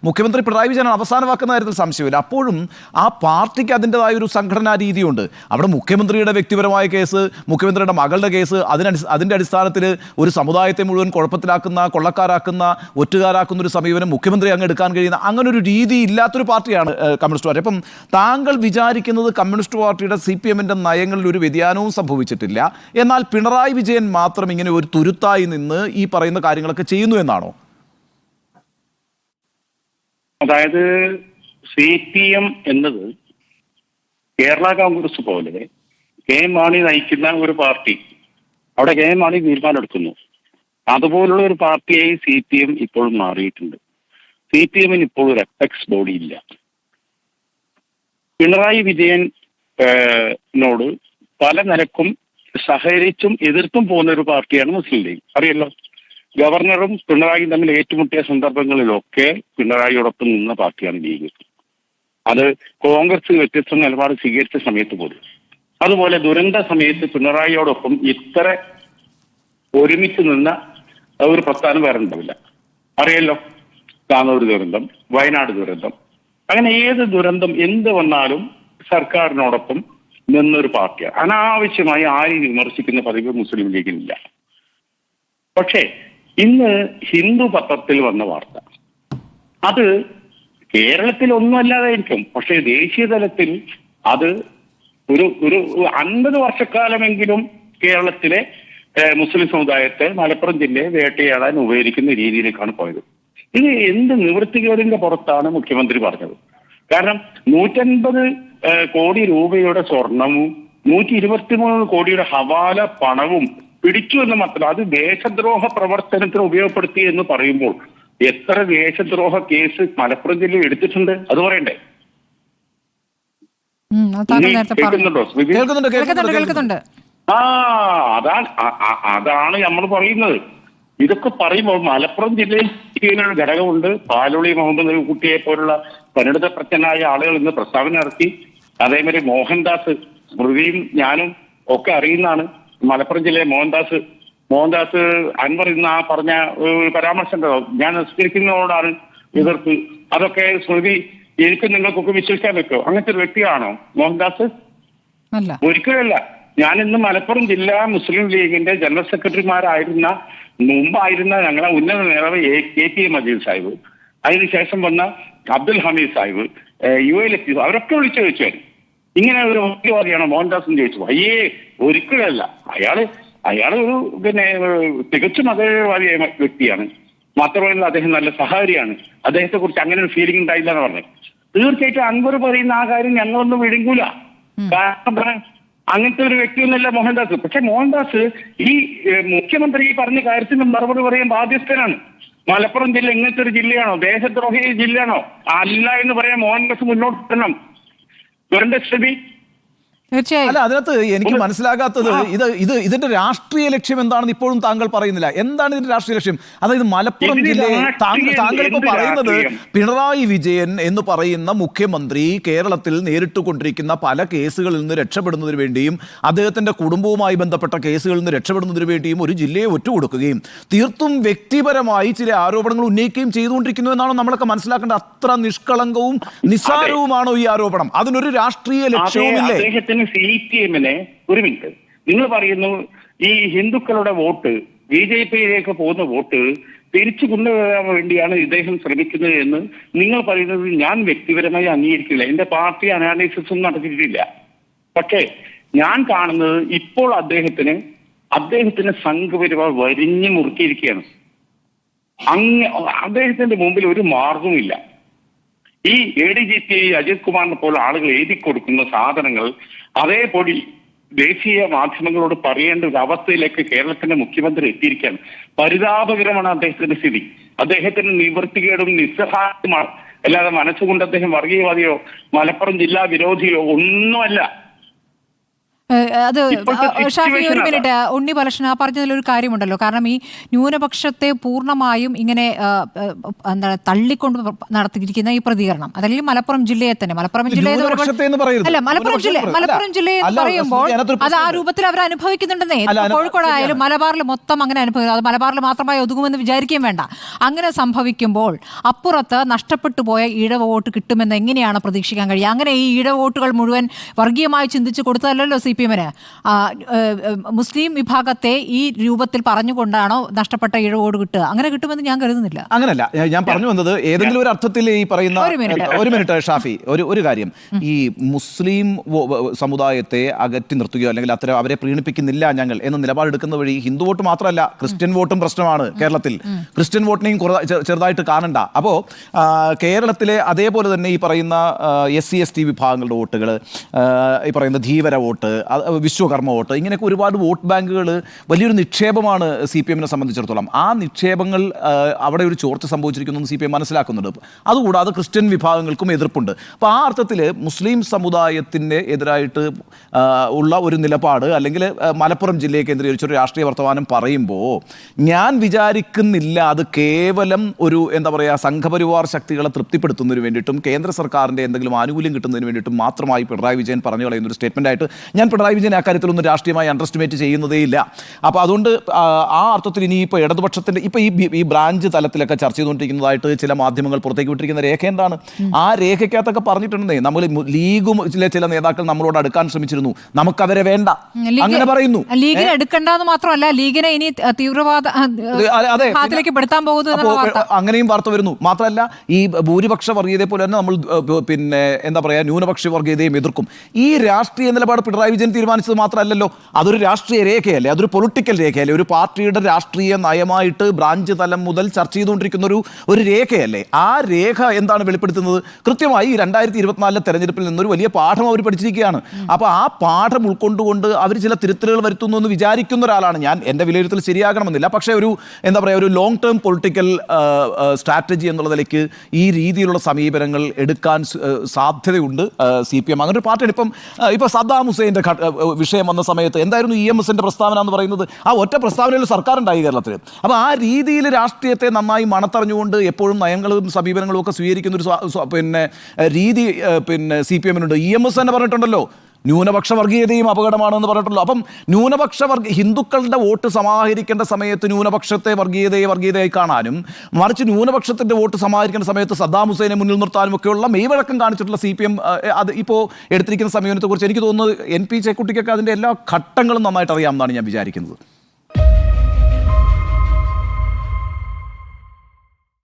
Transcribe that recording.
മുഖ്യമന്ത്രി പിണറായി വിജയൻ അവസാനമാക്കുന്ന കാര്യത്തിൽ സംശയമില്ല. അപ്പോഴും ആ പാർട്ടിക്ക് അതിൻ്റെതായ ഒരു സംഘടനാ രീതിയുണ്ട്. അവിടെ മുഖ്യമന്ത്രിയുടെ വ്യക്തിപരമായ കേസ്, മുഖ്യമന്ത്രിയുടെ മകളുടെ കേസ്, അതിൻ്റെ അടിസ്ഥാനത്തിൽ ഒരു സമുദായത്തെ മുഴുവൻ കുഴപ്പത്തിലാക്കുന്ന, കൊള്ളക്കാരാക്കുന്ന, ഒറ്റുകാരാക്കുന്ന ഒരു സമീപനം മുഖ്യമന്ത്രി അങ്ങ് എടുക്കാൻ കഴിയുന്ന അങ്ങനെ ഒരു രീതി ഇല്ലാത്തൊരു പാർട്ടിയാണ് കമ്മ്യൂണിസ്റ്റ് പാർട്ടി. അപ്പം താങ്കൾ വിചാരിക്കുന്നത് കമ്മ്യൂണിസ്റ്റ് പാർട്ടിയുടെ CPM-ന്റെ നയങ്ങളിൽ ഒരു വ്യതിയാനവും സംഭവിച്ചിട്ടില്ല, എന്നാൽ പിണറായി വിജയൻ മാത്രം ഇങ്ങനെ ഒരു തുരുത്തായി നിന്ന് ഈ പറയുന്ന കാര്യങ്ങളൊക്കെ ചെയ്യുന്നു എന്നാണോ? അതായത് CPM എന്നത് കേരള കോൺഗ്രസ് പോലെ കെ മാണി നയിക്കുന്ന ഒരു പാർട്ടി, അവിടെ കെ മാണി തീരുമാനം എടുക്കുന്നു. അതുപോലുള്ള ഒരു പാർട്ടിയായി CPM ഇപ്പോഴും മാറിയിട്ടുണ്ട്. CPM-ന് ഇപ്പോൾ ഒരു അപെക്സ് ബോഡി ഇല്ല. പിണറായി വിജയൻ നോട് പല നിലക്കും സഹകരിച്ചും എതിർത്തും പോകുന്ന ഒരു പാർട്ടിയാണ് മുസ്ലിം ലീഗ്. അറിയല്ലോ, ഗവർണറും പിണറായിയും തമ്മിൽ ഏറ്റുമുട്ടിയ സന്ദർഭങ്ങളിലൊക്കെ പിണറായിയോടൊപ്പം നിന്ന പാർട്ടിയാണ് ലീഗ്. അത് കോൺഗ്രസ് വ്യത്യസ്ത നിലപാട് സ്വീകരിച്ച സമയത്ത് പോലും. അതുപോലെ ദുരന്ത സമയത്ത് പിണറായിയോടൊപ്പം ഇത്ര ഒരുമിച്ച് നിന്ന ഒരു പ്രസ്ഥാനം വേറെ ഉണ്ടാവില്ല. അറിയല്ലോ, താനൂർ ദുരന്തം, വയനാട് ദുരന്തം, അങ്ങനെ ഏത് ദുരന്തം എന്ത് വന്നാലും സർക്കാരിനോടൊപ്പം നിന്നൊരു പാർട്ടിയാണ്. അനാവശ്യമായി ആരെയും വിമർശിക്കുന്ന പതിവ് മുസ്ലിം ലീഗിനില്ല. പക്ഷേ ഇന്ന് ഹിന്ദു പത്രത്തിൽ വന്ന വാർത്ത അത് കേരളത്തിൽ ഒന്നും അല്ലാതായിരിക്കും, പക്ഷേ ദേശീയ തലത്തിൽ അത് ഒരു 50 വർഷക്കാലമെങ്കിലും കേരളത്തിലെ മുസ്ലിം സമുദായത്തെ, മലപ്പുറം ജില്ലയെ വേട്ടയാടാൻ ഉപയോഗിക്കുന്ന രീതിയിലേക്കാണ് പോയത്. ഇത് എന്ത് നിവൃത്തികേടിന്റെ പുറത്താണ് മുഖ്യമന്ത്രി പറഞ്ഞത്? കാരണം 150 കോടി രൂപയുടെ സ്വർണവും 123 കോടിയുടെ ഹവാല പണവും പിടിച്ചു എന്ന് മാത്രം, അത് ദേശദ്രോഹ പ്രവർത്തനത്തിന് ഉപയോഗപ്പെടുത്തി എന്ന് പറയുമ്പോൾ എത്ര ദേശദ്രോഹ കേസ് മലപ്പുറം ജില്ലയിൽ എടുത്തിട്ടുണ്ട് അത് പറയണ്ടേ? കേൾക്കുന്നുണ്ട്. അതാണ് നമ്മൾ പറയുന്നത്. ഇതൊക്കെ പറയുമ്പോൾ മലപ്പുറം ജില്ലയിൽ ഒരു ഘടകമുണ്ട്. പാലോളി മുഹമ്മദ് കുട്ടിയെ പോലുള്ള പരിണിതപ്രജ്ഞനായ ആളുകൾ ഇന്ന് പ്രസ്താവന നടത്തി. അതേമാതിരി മോഹൻദാസ്, സ്മൃതിയും ഞാനും ഒക്കെ അറിയുന്നതാണ്. മലപ്പുറം ജില്ലയിലെ മോഹൻദാസ് അൻവർ ഇന്ന് ആ പറഞ്ഞ പരാമർശം ഉണ്ടോ, ഞാൻ നിസ്കരിക്കുന്നതോടാണ് എതിർപ്പ്, അതൊക്കെ സ്മൃതി എനിക്കും നിങ്ങൾക്കൊക്കെ വിശ്വസിക്കാൻ പറ്റുമോ? അങ്ങനത്തെ ഒരു വ്യക്തിയാണോ മോഹൻദാസ്? ഒരിക്കലല്ല. ഞാൻ ഇന്ന് മലപ്പുറം ജില്ലാ മുസ്ലിം ലീഗിന്റെ ജനറൽ സെക്രട്ടറിമാരായിരുന്ന മുമ്പായിരുന്ന ഞങ്ങളെ ഉന്നത നേതാവ് KP മജീദ് സാഹിബ്, അതിനുശേഷം വന്ന അബ്ദുൽ ഹമീദ് സാഹിബ്, UL അവരൊക്കെ വിളിച്ചു ചോദിച്ചു, ഇങ്ങനെ ഒരു മുഖ്യവാദിയാണോ മോഹൻദാസ് എന്ന് ചോദിച്ചു. ഒരിക്കലല്ല. അയാള് ഒരു തികച്ചും മതവാദിയായ വ്യക്തിയാണ്. മാത്രമല്ല അദ്ദേഹം നല്ല സഹകാരിയാണ്. അദ്ദേഹത്തെ കുറിച്ച് അങ്ങനെ ഒരു ഫീലിംഗ് ഉണ്ടായില്ല എന്ന് പറഞ്ഞു. തീർച്ചയായിട്ടും അൻവർ പറയുന്ന ആ കാര്യം ഞങ്ങളൊന്നും വിഴുങ്ങൂല. കാരണം അങ്ങനത്തെ ഒരു വ്യക്തിയൊന്നുമല്ല മോഹൻദാസ്. പക്ഷെ മോഹൻദാസ് ഈ മുഖ്യമന്ത്രി പറഞ്ഞ കാര്യത്തിന് മറുപടി പറയാൻ ബാധ്യസ്ഥനാണ്. മലപ്പുറം ജില്ല ഇങ്ങനത്തെ ഒരു ജില്ലയാണോ, ദേശദ്രോഹി ജില്ലയാണോ? അല്ല എന്ന് പറയാൻ മോഹൻദാസ് മുന്നോട്ട് വരണം. സ്ഥിതി അല്ല, അതിനകത്ത് എനിക്ക് മനസ്സിലാകാത്തത് ഇതിന്റെ രാഷ്ട്രീയ ലക്ഷ്യം എന്താണെന്ന് ഇപ്പോഴും താങ്കൾ പറയുന്നില്ല. എന്താണ് ഇതിന്റെ രാഷ്ട്രീയ ലക്ഷ്യം? അതായത് മലപ്പുറം ജില്ലയെ താങ്കൾ ഇപ്പൊ പറയുന്നത് പിണറായി വിജയൻ എന്ന് പറയുന്ന മുഖ്യമന്ത്രി കേരളത്തിൽ നേരിട്ടുകൊണ്ടിരിക്കുന്ന പല കേസുകളിൽ നിന്ന് രക്ഷപ്പെടുന്നതിന് വേണ്ടിയും അദ്ദേഹത്തിന്റെ കുടുംബവുമായി ബന്ധപ്പെട്ട കേസുകളിൽ നിന്ന് രക്ഷപ്പെടുന്നതിന് വേണ്ടിയും ഒരു ജില്ലയെ ഒറ്റുകൊടുക്കുകയും തീർത്തും വ്യക്തിപരമായി ചില ആരോപണങ്ങൾ ഉന്നയിക്കുകയും ചെയ്തുകൊണ്ടിരിക്കുന്നു എന്നാണോ നമ്മളൊക്കെ മനസ്സിലാക്കേണ്ടത്? അത്ര നിഷ്കളങ്കവും നിസ്സാരവുമാണോ ഈ ആരോപണം? അതിനൊരു രാഷ്ട്രീയ ലക്ഷ്യവുമില്ലേ? CPM-നെ ഒരു മിനിറ്റ്, നിങ്ങൾ പറയുന്നു ഈ ഹിന്ദുക്കളുടെ വോട്ട്, BJP-യിലേക്ക് പോകുന്ന വോട്ട് തിരിച്ചു കൊണ്ടുവരാൻ വേണ്ടിയാണ് ഇദ്ദേഹം ശ്രമിക്കുന്നത് എന്ന് നിങ്ങൾ പറയുന്നത് ഞാൻ വ്യക്തിപരമായി അംഗീകരിക്കില്ല. എന്റെ പാർട്ടി അനാലിസിസ് ഒന്നും നടത്തിയിട്ടില്ല. പക്ഷേ ഞാൻ കാണുന്നത് ഇപ്പോൾ അദ്ദേഹത്തിന് സംഘപരിവാർ വരിഞ്ഞു മുറുക്കിയിരിക്കുകയാണ്. അദ്ദേഹത്തിന്റെ മുമ്പിൽ ഒരു മാർഗവുമില്ല. ഈ ADGP അജിത് കുമാറിനെ പോലെ ആളുകൾ എഴുതി കൊടുക്കുന്ന സാധനങ്ങൾ അതേപോലെ ദേശീയ മാധ്യമങ്ങളോട് പറയേണ്ട ഒരു അവസ്ഥയിലേക്ക് കേരളത്തിന്റെ മുഖ്യമന്ത്രി എത്തിയിരിക്കുകയാണ്. പരിതാപകരമാണ് അദ്ദേഹത്തിന്റെ സ്ഥിതി. അദ്ദേഹത്തിന് നിവൃത്തികേടും നിസ്സഹായമാണ്. അല്ലാതെ മനസ്സുകൊണ്ട് അദ്ദേഹം വർഗീയവാദിയോ മലപ്പുറം ജില്ലാ വിരോധിയോ ഒന്നുമല്ല. അത് ഷാഫി ഒരു മിനിറ്റ്, ഉണ്ണി പലക്ഷണ പറഞ്ഞതിലൊരു കാര്യമുണ്ടല്ലോ. കാരണം ഈ ന്യൂനപക്ഷത്തെ പൂർണ്ണമായും ഇങ്ങനെ എന്താണ് തള്ളിക്കൊണ്ട് നടത്തിയിരിക്കുന്ന ഈ പ്രതികരണം, അതല്ലെങ്കിൽ മലപ്പുറം ജില്ലയെ തന്നെ മലപ്പുറം ജില്ലയെ എന്ന് പറയുമ്പോൾ അത് ആ രൂപത്തിൽ അവർ അനുഭവിക്കുന്നുണ്ടെന്നേ. കോഴിക്കോടായാലും മലബാറിൽ മൊത്തം അങ്ങനെ അനുഭവിക്കും. അത് മലബാറിൽ മാത്രമായി ഒതുങ്ങുമെന്ന് വിചാരിക്കുകയും വേണ്ട. അങ്ങനെ സംഭവിക്കുമ്പോൾ അപ്പുറത്ത് നഷ്ടപ്പെട്ടു പോയ ഈഴവ വോട്ട് കിട്ടുമെന്ന് എങ്ങനെയാണ് പ്രതീക്ഷിക്കാൻ കഴിയുക? അങ്ങനെ ഈ ഈഴവ വോട്ടുകൾ മുഴുവൻ വർഗീയമായി ചിന്തിച്ച് കൊടുത്തതല്ലോ CPM-ന്. മുസ്ലിം വിഭാഗത്തെ ഈ രൂപത്തിൽ പറഞ്ഞുകൊണ്ടാണോ നഷ്ടപ്പെട്ട ഈഴവോട് കിട്ടുക? അങ്ങനെ കിട്ടുമെന്ന് ഞാൻ കരുതുന്നില്ല. അങ്ങനല്ല ഞാൻ പറഞ്ഞു വന്നത്. ഏതെങ്കിലും ഒരു അർത്ഥത്തിൽ ഈ പറയുന്ന ഒരു മിനിറ്റ് ഷാഫി, ഒരു കാര്യം, ഈ മുസ്ലിം സമുദായത്തെ അകറ്റി നിർത്തുകയോ അല്ലെങ്കിൽ അത്തരം അവരെ പ്രീണിപ്പിക്കുന്നില്ല ഞങ്ങൾ എന്ന നിലപാടെടുക്കുന്ന വഴി ഹിന്ദു വോട്ട് മാത്രമല്ല ക്രിസ്ത്യൻ വോട്ടും പ്രശ്നമാണ് കേരളത്തിൽ. ക്രിസ്ത്യൻ വോട്ടിനെയും ചെറുതായിട്ട് കാണണ്ട. അപ്പോൾ കേരളത്തിലെ അതേപോലെ തന്നെ ഈ പറയുന്ന SC/ST വിഭാഗങ്ങളുടെ വോട്ടുകൾ, ഈ പറയുന്ന ധീവര വോട്ട്, വിശ്വകർമ്മ വോട്ട്, ഇങ്ങനെയൊക്കെ ഒരുപാട് വോട്ട് ബാങ്കുകൾ വലിയൊരു നിക്ഷേപമാണ് CPM-നെ സംബന്ധിച്ചിടത്തോളം. ആ നിക്ഷേപങ്ങൾ അവിടെ ഒരു ചോർച്ച സംഭവിച്ചിരിക്കുന്നു CPM മനസ്സിലാക്കുന്നുണ്ട്. അതുകൂടാതെ ക്രിസ്ത്യൻ വിഭാഗങ്ങൾക്കും എതിർപ്പുണ്ട്. അപ്പോൾ ആ അർത്ഥത്തിൽ മുസ്ലിം സമുദായത്തിന് എതിരായിട്ട് ഉള്ള ഒരു നിലപാട് അല്ലെങ്കിൽ മലപ്പുറം ജില്ലയെ കേന്ദ്രീകരിച്ചൊരു രാഷ്ട്രീയ വർത്തമാനം പറയുമ്പോൾ ഞാൻ വിചാരിക്കുന്നില്ല അത് കേവലം ഒരു എന്താ പറയുക സംഘപരിവാർ ശക്തികളെ തൃപ്തിപ്പെടുത്തുന്നതിന് വേണ്ടിയിട്ടും കേന്ദ്ര സർക്കാരിൻ്റെ എന്തെങ്കിലും ആനുകൂല്യം കിട്ടുന്നതിന് വേണ്ടിയിട്ടും മാത്രമായി പിണറായി വിജയൻ പറഞ്ഞു കളയുന്ന ഒരു സ്റ്റേറ്റ്മെൻറ്റായിട്ട് ഞാൻ പിണറായി വിജയൻ അക്കാര്യത്തിലൊന്നും രാഷ്ട്രീയമായി അണ്ടർസ്റ്റിമേറ്റ് ചെയ്യുന്നതേ ഇല്ല. അപ്പോൾ അതുകൊണ്ട് ആ അർത്ഥത്തിൽ ഇനിയിപ്പോൾ ഇടതുപക്ഷത്തിൻ്റെ ഇപ്പോൾ ഈ ബ്രാഞ്ച് തലത്തിലൊക്കെ ചർച്ച ചെയ്തുകൊണ്ടിരിക്കുന്നതായിട്ട് ചില മാധ്യമങ്ങൾ പുറത്തേക്ക് വിട്ടിരിക്കുന്ന രേഖ എന്താണ്? ആ രേഖയ്ക്കകത്തൊക്കെ പറഞ്ഞിട്ടുണ്ടെന്നേ, നമ്മൾ ലീഗിലെ ചില നേതാക്കൾ നമ്മളോട് അടുക്കാൻ ശ്രമിച്ചിരുന്നു, നമുക്കവരെ വേണ്ട അങ്ങനെ പറയുന്നു. ലീഗിനെ എടുക്കേണ്ടെന്ന് മാത്രമല്ല, ലീഗിനെ ഇനി തീവ്രവാദത്തിലേക്ക് പെടുത്താൻ പോകുന്നു അങ്ങനെയും വാർത്ത വരുന്നു. മാത്രമല്ല ഈ ഭൂരിപക്ഷ വർഗീയതയെ പോലെ തന്നെ നമ്മൾ പിന്നെ എന്താ പറയുക ന്യൂനപക്ഷ വർഗീയതയും എതിർക്കും. ഈ രാഷ്ട്രീയ നിലപാട് പിണറായി വിജയൻ തീരുമാനിച്ചത് മാത്രമല്ലല്ലോ, അതൊരു രാഷ്ട്രീയ രേഖയല്ലേ, അതൊരു പൊളിറ്റിക്കൽ രേഖയല്ലേ, ഒരു പാർട്ടിയുടെ രാഷ്ട്രീയ നയമായിട്ട് ബ്രാഞ്ച് തലം മുതൽ ചർച്ച ചെയ്തുകൊണ്ടിരിക്കുന്ന ഒരു രേഖയല്ലേ. ആ രേഖ എന്താണ് വെളിപ്പെടുത്തുന്നത്? കൃത്യമായി 2024 തെരഞ്ഞെടുപ്പിൽ നിന്നൊരു വലിയ പാഠം അവർ പഠിച്ചിരിക്കുകയാണ്. അപ്പോൾ ആ പാഠം ഉൾക്കൊണ്ടുകൊണ്ട് അവർ ചില തിരുത്തലുകൾ വരുത്തുന്നു എന്ന് വിചാരിക്കുന്ന ഒരാളാണ് ഞാൻ. എൻ്റെ വിലയിരുത്തൽ ശരിയാകണമെന്നില്ല, പക്ഷേ ഒരു എന്താ പറയുക ഒരു ലോങ് ടേം പൊളിറ്റിക്കൽ സ്ട്രാറ്റജി എന്നുള്ള നിലയ്ക്ക് ഈ രീതിയിലുള്ള സമീപനങ്ങൾ എടുക്കാൻ സാധ്യതയുണ്ട് CPM. അങ്ങനെ ഒരു പാർട്ടിയാണ്. ഇപ്പം സദ്ദാം ഹുസൈൻ്റെ വിഷയം വന്ന സമയത്ത് എന്തായിരുന്നു EMSൻ്റെ പ്രസ്താവന എന്ന് പറയുന്നത്? ആ ഒറ്റ പ്രസ്താവനയിൽ സർക്കാർ ഉണ്ടായി കേരളത്തിൽ. അപ്പോൾ ആ രീതിയിൽ രാഷ്ട്രീയത്തെ നന്നായി മണത്തറിഞ്ഞുകൊണ്ട് എപ്പോഴും നയങ്ങളും സമീപനങ്ങളും ഒക്കെ സ്വീകരിക്കുന്ന ഒരു രീതി CPM-നുണ്ട്. EMS തന്നെ പറഞ്ഞിട്ടുണ്ടല്ലോ ന്യൂനപക്ഷ വർഗീയതയും അപകടമാണെന്ന് പറഞ്ഞിട്ടുള്ളൂ. അപ്പം ന്യൂനപക്ഷ ഹിന്ദുക്കളുടെ വോട്ട് സമാഹരിക്കേണ്ട സമയത്ത് ന്യൂനപക്ഷത്തെ വർഗീയതയായി കാണാനും, മറിച്ച് ന്യൂനപക്ഷത്തിൻ്റെ വോട്ട് സമാഹരിക്കേണ്ട സമയത്ത് സദ്ദാം ഹുസൈനെ മുന്നിൽ നിർത്താനും ഒക്കെയുള്ള മെയ്വഴക്കം കാണിച്ചിട്ടുള്ള CPM അത് ഇപ്പോൾ എടുത്തിരിക്കുന്ന സമീപനത്തെക്കുറിച്ച് എനിക്ക് തോന്നുന്നത് NP ചേക്കുട്ടിക്കൊക്കെ അതിൻ്റെ എല്ലാ ഘട്ടങ്ങളും നന്നായിട്ട് അറിയാമെന്നാണ് ഞാൻ വിചാരിക്കുന്നത്.